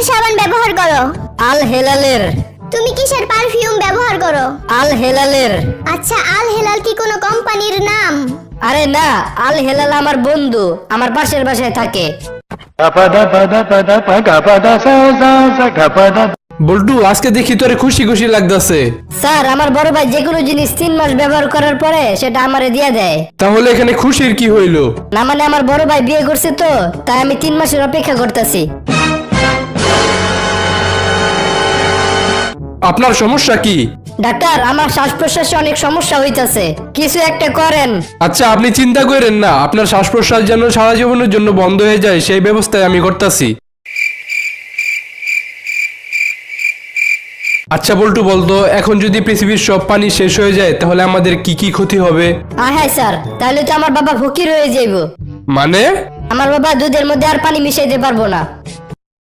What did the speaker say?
সাবান ব্যবহার করো? আল হেলালের। তুমি কিসের পারফিউম ব্যবহার করো? আল হেলালের। আচ্ছা, আল হেলাল কি কোনো কোম্পানির নাম? আরে না, আল হেলাল আমার বন্ধু, আমার পাশের বাসায় থাকে। বল্টু, আজকে দেখি তোরে খুশি খুশি লাগতেছে। স্যার, আমার বড় ভাই যে কোনো জিনিস 3 মাস ব্যবহার করার পরে সেটা আমারে দিয়ে দেয়। তাহলে এখানে খুশির কি হইলো? না মানে আমার বড় ভাই বিয়ে করছে তো, তাই আমি 3 মাসের অপেক্ষা করতেছি। আপনার সমস্যা কি? ডাক্তার, আমার শ্বাস প্রশ্বাসে অনেক সমস্যা হইতাছে, কিছু একটা করেন। আচ্ছা, আপনি চিন্তা করেন না, আপনার শ্বাস প্রশ্বাস যেন সারা জীবনের জন্য বন্ধ হয়ে যায় সেই ব্যবস্থায় আমি করতেছি। আচ্ছা বল্টু, বলতো এখন যদি পৃথিবীর সব পানি শেষ হয়ে যায় তাহলে আমাদের কি কি ক্ষতি হবে? হ্যাঁ স্যার, তাহলে তো আমার বাবা ফকির হয়ে যাইব। মানে? আমার বাবা দুধের মধ্যে আর পানি মিশাইতে পারবো না।